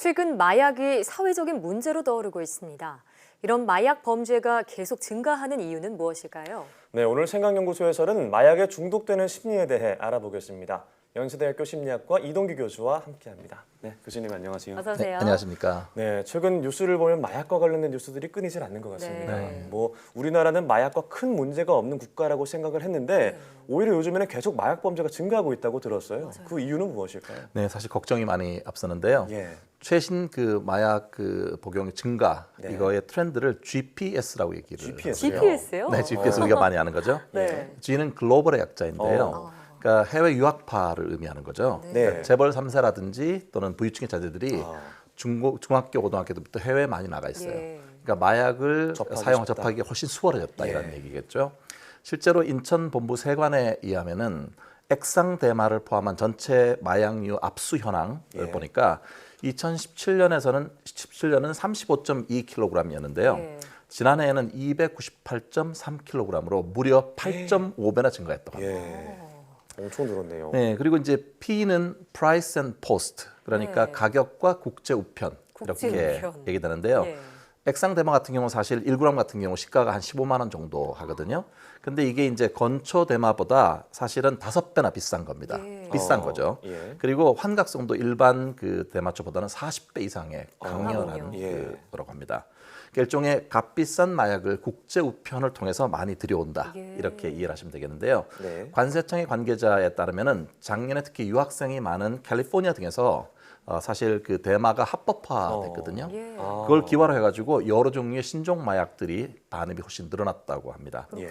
최근 마약이 사회적인 문제로 떠오르고 있습니다. 이런 마약 범죄가 계속 증가하는 이유는 무엇일까요? 네, 오늘 생각연구소에서는 마약에 중독되는 심리에 대해 알아보겠습니다. 연세대학교 심리학과 이동규 교수와 함께합니다. 네, 교수님 안녕하세요. 어서 오세요. 네, 안녕하십니까. 네, 최근 뉴스를 보면 마약과 관련된 뉴스들이 끊이질 않는 것 같습니다. 네. 우리나라는 마약과 큰 문제가 없는 국가라고 생각을 했는데 오히려 요즘에는 계속 마약 범죄가 증가하고 있다고 들었어요. 맞아요. 그 이유는 무엇일까요? 네, 사실 걱정이 많이 앞서는데요. 예. 최신 그 마약 복용의 증가 네. 이거의 트렌드를 GPS라고 얘기를 GPS 요? GPS요? 네, GPS 우리가 많이 아는 거죠. 네. G는 글로벌의 약자인데요. 그러니까 해외 유학파를 의미하는 거죠. 네. 그러니까 재벌 3세라든지 또는 부유층의 자제들이 아. 중학교, 고등학교 때부터 해외에 많이 나가 있어요. 예. 그러니까 마약을 접하기 접하기가 훨씬 수월해졌다 예. 이런 얘기겠죠. 실제로 인천 본부 세관에 의하면은 액상 대마를 포함한 전체 마약류 압수 현황을 예. 보니까 2017년은 35.2kg이었는데요. 예. 지난해에는 298.3kg으로 무려 8.5배나 증가했다고 합니다. 예. 엄청 늘었네요. 네, 그리고 이제 P는 Price and Post, 그러니까 네. 가격과 국제 우편 국제 이렇게 우편. 얘기되는데요. 예. 액상 대마 같은 경우 사실 1g 같은 경우 시가가 한 15만 원 정도 하거든요. 근데 이게 이제 건초 대마보다 사실은 5배나 비싼 겁니다. 예. 비싼 거죠. 예. 그리고 환각성도 일반 그 대마초보다는 40배 이상의 강렬한 강하군요. 예. 그라고 합니다. 그러니까 일종의 값비싼 마약을 국제 우편을 통해서 많이 들여온다. 예. 이렇게 이해를 하시면 되겠는데요. 네. 관세청의 관계자에 따르면은 작년에 특히 유학생이 많은 캘리포니아 등에서 사실 그 대마가 합법화됐거든요. 예. 아. 그걸 기화로 해가지고 여러 종류의 신종 마약들이 반응이 훨씬 늘어났다고 합니다. 예.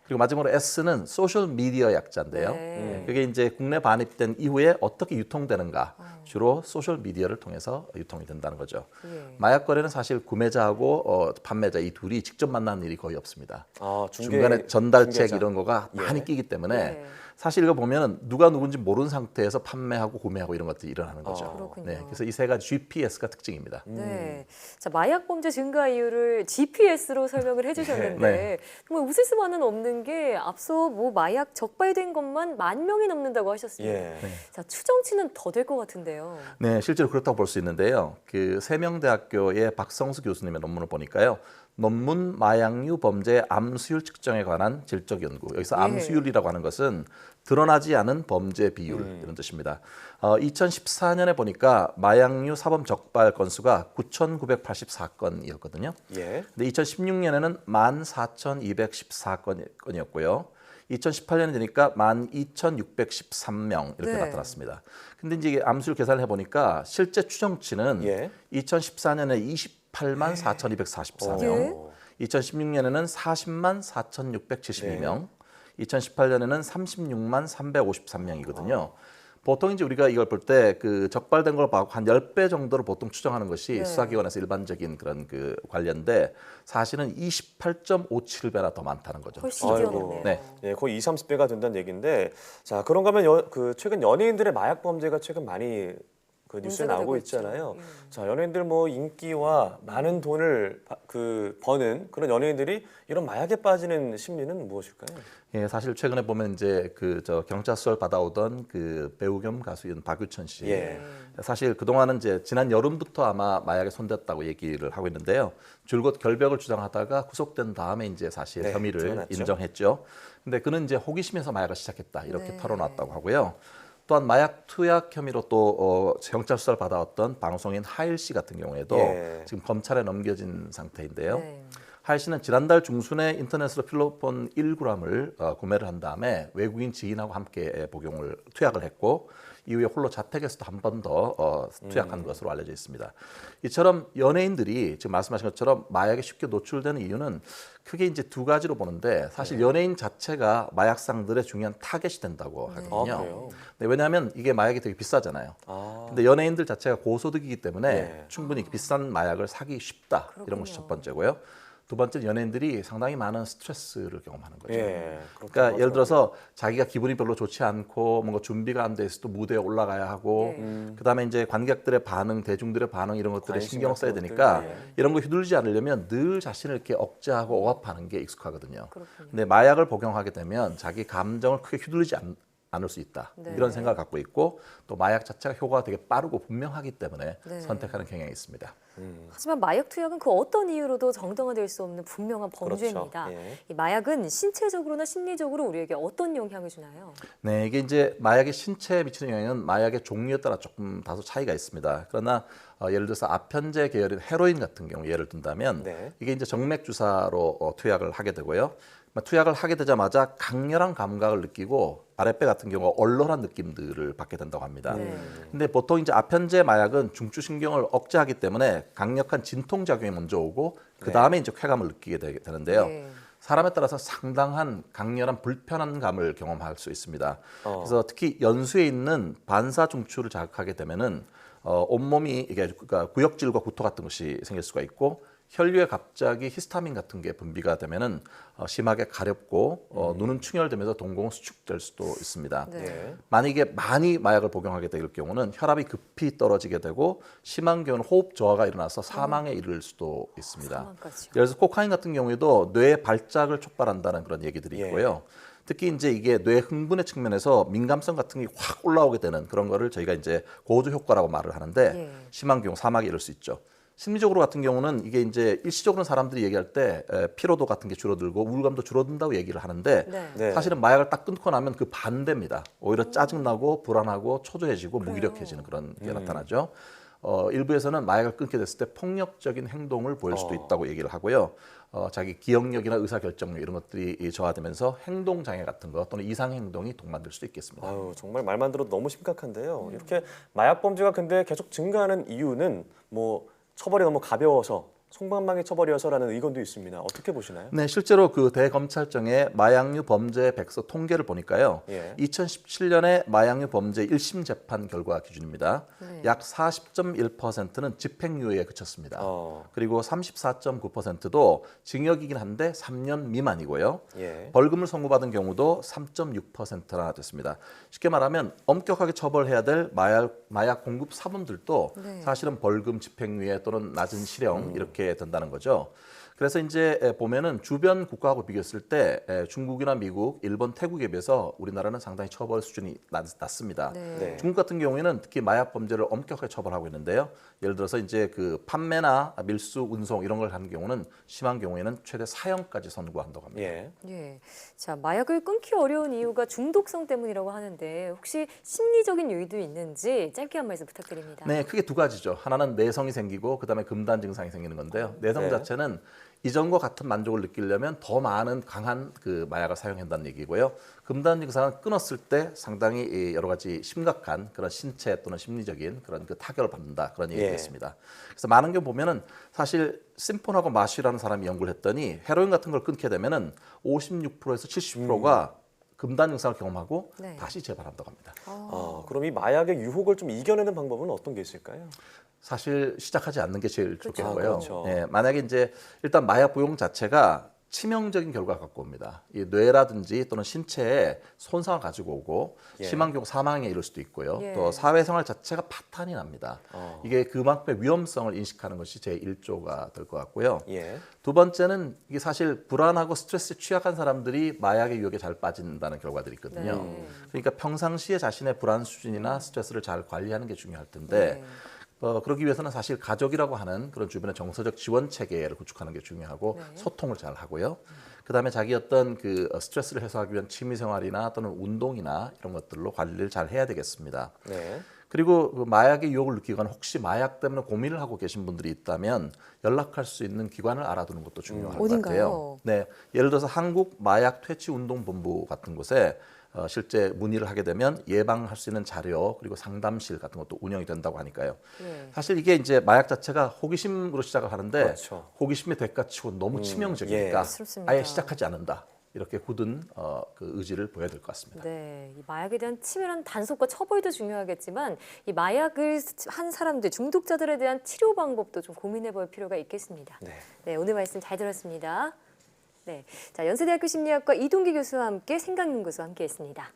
그리고 마지막으로 S는 소셜 미디어 약자인데요. 네. 그게 이제 국내 반입된 이후에 어떻게 유통되는가 주로 소셜 미디어를 통해서 유통이 된다는 거죠. 예. 마약 거래는 사실 구매자하고 판매자 이 둘이 직접 만나는 일이 거의 없습니다. 아, 중간에 전달책 중개자. 이런 거가 예. 많이 끼기 때문에 예. 사실 이거 보면은 누가 누군지 모르는 상태에서 판매하고 구매하고 이런 것들이 일어나는 거죠. 그렇군요. 네, 그래서 이 세 가지 GPS가 특징입니다. 네. 자, 마약 범죄 증가 이유를 GPS로 설명을 해주셨는데 네. 정말 웃을 수만은 없는 게 앞서 뭐 마약 적발된 것만 10,000명이 넘는다고 하셨습니다. 예. 자, 추정치는 더 될 것 같은데요. 네, 실제로 그렇다고 볼 수 있는데요. 그 세명대학교의 박성수 교수님의 논문을 보니까요. 논문 마약류 범죄 암수율 측정에 관한 질적 연구. 여기서 예. 암수율이라고 하는 것은 드러나지 않은 범죄 비율 이런 뜻입니다. 2014년에 보니까 마약류 사범 적발 건수가 9,984건이었거든요. 예. 근데 2016년에는 14,214건이었고요. 2018년에 되니까 12,613명 이렇게 네. 나타났습니다. 근데 이제 이게 암수율 계산을 해보니까 실제 추정치는 예. 2014년에 28만 4,244명, 예. 2016년에는 40만 4,672명, 2018년에는 36만 353명이거든요. 보통 이제 우리가 이걸 볼 때 그 적발된 걸 봐고 한 10배 정도를 보통 추정하는 것이 네. 수사기관에서 일반적인 그런 그 관련데 사실은 28.57배나 더 많다는 거죠. 훨씬 아이고. 뛰어넘네요. 네. 예, 거의 20, 30배가 된다는 얘기인데, 자, 그런가 하면 최근 연예인들의 마약 범죄가 최근 많이 그 뉴스에 문제가 나오고 되고 있죠. 있잖아요. 예. 자, 연예인들 뭐 인기와 많은 돈을 버는 그런 연예인들이 이런 마약에 빠지는 심리는 무엇일까요? 예, 사실 최근에 보면 이제 그 경찰 수사를 받아오던 그 배우 겸 가수인 박유천 씨. 예. 사실 그동안은 이제 지난 여름부터 아마 마약에 손댔다고 얘기를 하고 있는데요. 줄곧 결벽을 주장하다가 구속된 다음에 이제 사실 네, 혐의를 드러났죠. 인정했죠. 근데 그는 이제 호기심에서 마약을 시작했다 이렇게 네. 털어놨다고 하고요. 또한 마약 투약 혐의로 또 경찰 수사를 받아왔던 방송인 하일 씨 같은 경우에도 예. 지금 검찰에 넘겨진 상태인데요. 네. 하일 씨는 지난달 중순에 인터넷으로 필로폰 1g을 구매를 한 다음에 외국인 지인하고 함께 복용을 투약을 했고 이후에 홀로 자택에서도 한 번 더 투약한 것으로 알려져 있습니다. 이처럼 연예인들이 지금 말씀하신 것처럼 마약에 쉽게 노출되는 이유는 크게 이제 두 가지로 보는데 사실 연예인 자체가 마약상들의 중요한 타겟이 된다고 아, 하거든요. 그래요? 네, 왜냐하면 이게 마약이 되게 비싸잖아요. 아. 근데 연예인들 자체가 고소득이기 때문에 네. 충분히 비싼 마약을 사기 쉽다. 이런 것이 첫 번째고요. 두 번째는 연예인들이 상당히 많은 스트레스를 경험하는 거죠. 예. 그러니까 예를 들어서 자기가 기분이 별로 좋지 않고 뭔가 준비가 안 돼 있어도 무대에 올라가야 하고 예. 그다음에 이제 관객들의 반응, 대중들의 반응 이런 것들에 관심 신경을 써야 같은 되니까 것들, 예. 이런 거 휘둘리지 않으려면 늘 자신을 이렇게 억제하고 억압하는 게 익숙하거든요. 그렇군요. 근데 마약을 복용하게 되면 자기 감정을 크게 휘둘리지 않을 수 있다. 네. 이런 생각을 갖고 있고 또 마약 자체가 효과가 되게 빠르고 분명하기 때문에 네. 선택하는 경향이 있습니다. 하지만 마약 투약은 그 어떤 이유로도 정당화될 수 없는 분명한 범죄입니다. 그렇죠. 예. 이 마약은 신체적으로나 심리적으로 우리에게 어떤 영향을 주나요? 네, 이게 이제 마약의 신체에 미치는 영향은 마약의 종류에 따라 조금 다소 차이가 있습니다. 그러나 예를 들어서 아편제 계열인 헤로인 같은 경우 예를 든다면 네. 이게 이제 정맥 주사로 투약을 하게 되고요. 투약을 하게 되자마자 강렬한 감각을 느끼고 아랫배 같은 경우 얼얼한 느낌들을 받게 된다고 합니다. 네. 근데 보통 이제 아편제 마약은 중추신경을 억제하기 때문에 강력한 진통 작용이 먼저 오고 그 다음에 이제 쾌감을 느끼게 되는데요. 네. 사람에 따라서 상당한 강렬한 불편한 감을 경험할 수 있습니다. 그래서 특히 연수에 있는 반사 중추를 자극하게 되면은 온몸이 이게 그러니까 구역질과 구토 같은 것이 생길 수가 있고 혈류에 갑자기 히스타민 같은 게 분비가 되면은 심하게 가렵고 눈은 충혈되면서 동공은 수축될 수도 있습니다. 네. 예. 만약에 많이 마약을 복용하게 될 경우는 혈압이 급히 떨어지게 되고 심한 경우는 호흡 저하가 일어나서 사망에 이를 수도 있습니다. 사망까지요. 예를 들어서 코카인 같은 경우에도 뇌의 발작을 촉발한다는 그런 얘기들이 예. 있고요. 특히 이제 이게 뇌 흥분의 측면에서 민감성 같은 게 확 올라오게 되는 그런 거를 저희가 이제 고조 효과라고 말을 하는데 예. 심한 경우 사망에 이를 수 있죠. 심리적으로 같은 경우는 이게 이제 일시적으로는 사람들이 얘기할 때 피로도 같은 게 줄어들고 우울감도 줄어든다고 얘기를 하는데 네. 네. 사실은 마약을 딱 끊고 나면 그 반대입니다. 오히려 짜증나고 불안하고 초조해지고 무기력해지는 그런 게 나타나죠. 일부에서는 마약을 끊게 됐을 때 폭력적인 행동을 보일 수도 있다고 얘기를 하고요. 자기 기억력이나 의사결정력 이런 것들이 저하되면서 행동장애 같은 것 또는 이상행동이 동반될 수도 있겠습니다. 아유, 정말 말만 들어도 너무 심각한데요. 이렇게 마약 범죄가 근데 계속 증가하는 이유는 뭐 처벌이 너무 가벼워서 송방망이 처벌이어서라는 의견도 있습니다. 어떻게 보시나요? 네, 실제로 그 대검찰청의 마약류 범죄 백서 통계를 보니까요. 예. 2017년에 마약류 범죄 1심 재판 결과 기준입니다. 네. 약 40.1%는 집행유예에 그쳤습니다. 어. 그리고 34.9%도 징역이긴 한데 3년 미만이고요. 예. 벌금을 선고받은 경우도 3.6%나 됐습니다. 쉽게 말하면 엄격하게 처벌해야 될 마약 공급 사범들도 네. 사실은 벌금, 집행유예 또는 낮은 실형 이렇게 된다는 거죠. 그래서 이제 보면은 주변 국가하고 비교했을 때 중국이나 미국, 일본, 태국에 비해서 우리나라는 상당히 처벌 수준이 낮습니다. 네. 네. 중국 같은 경우에는 특히 마약 범죄를 엄격하게 처벌하고 있는데요. 예를 들어서 이제 그 판매나 밀수, 운송 이런 걸 하는 경우는 심한 경우에는 최대 사형까지 선고한다고 합니다. 예. 예. 자, 마약을 끊기 어려운 이유가 중독성 때문이라고 하는데 혹시 심리적인 요인도 있는지 짧게 한 말씀 부탁드립니다. 네, 크게 두 가지죠. 하나는 내성이 생기고 그다음에 금단 증상이 생기는 건데요. 내성 네. 자체는 이전과 같은 만족을 느끼려면 더 많은 강한 그 마약을 사용한다는 얘기고요. 금단 증상은 끊었을 때 상당히 여러 가지 심각한 그런 신체 또는 심리적인 그런 그 타격을 받는다 그런 얘기가 예. 있습니다. 그래서 많은 경우 보면은 사실 심폰하고 마취라는 사람이 연구를 했더니 헤로인 같은 걸 끊게 되면은 56%에서 70%가 금단 증상을 경험하고 네. 다시 재발한다고 합니다. 그럼 이 마약의 유혹을 좀 이겨내는 방법은 어떤 게 있을까요? 사실 시작하지 않는 게 제일 그렇죠. 좋겠고요. 그렇죠. 예, 만약에 이제 일단 마약 복용 자체가 치명적인 결과를 갖고 옵니다. 이 뇌라든지 또는 신체에 손상을 가지고 오고 예. 심한 경우 사망에 이를 수도 있고요. 예. 또 사회생활 자체가 파탄이 납니다. 어. 이게 그만큼의 위험성을 인식하는 것이 제 1조가 될 것 같고요. 예. 두 번째는 이게 사실 불안하고 스트레스에 취약한 사람들이 마약의 유혹에 잘 빠진다는 결과들이 있거든요. 네. 그러니까 평상시에 자신의 불안 수준이나 스트레스를 잘 관리하는 게 중요할 텐데 네. 그러기 위해서는 사실 가족이라고 하는 그런 주변의 정서적 지원 체계를 구축하는 게 중요하고 네. 소통을 잘 하고요. 그다음에 자기 어떤 그 스트레스를 해소하기 위한 취미 생활이나 또는 운동이나 이런 것들로 관리를 잘 해야 되겠습니다. 네. 그리고 그 마약의 유혹을 느끼거나 혹시 마약 때문에 고민을 하고 계신 분들이 있다면 연락할 수 있는 기관을 알아두는 것도 중요할 것 어딘가요? 같아요. 네, 예를 들어서 한국 마약 퇴치 운동 본부 같은 곳에 실제 문의를 하게 되면 예방할 수 있는 자료 그리고 상담실 같은 것도 운영이 된다고 하니까요. 예. 사실 이게 이제 마약 자체가 호기심으로 시작을 하는데 그렇죠. 호기심의 대가치고 너무 예. 네, 치명적이니까 그렇습니다. 아예 시작하지 않는다. 이렇게 굳은 그 의지를 보여야 될 것 같습니다. 네, 이 마약에 대한 치밀한 단속과 처벌도 중요하겠지만 이 마약을 한 사람들, 중독자들에 대한 치료 방법도 좀 고민해볼 필요가 있겠습니다. 네. 네, 오늘 말씀 잘 들었습니다. 네, 자 연세대학교 심리학과 이동기 교수와 함께 생각연구소 함께했습니다.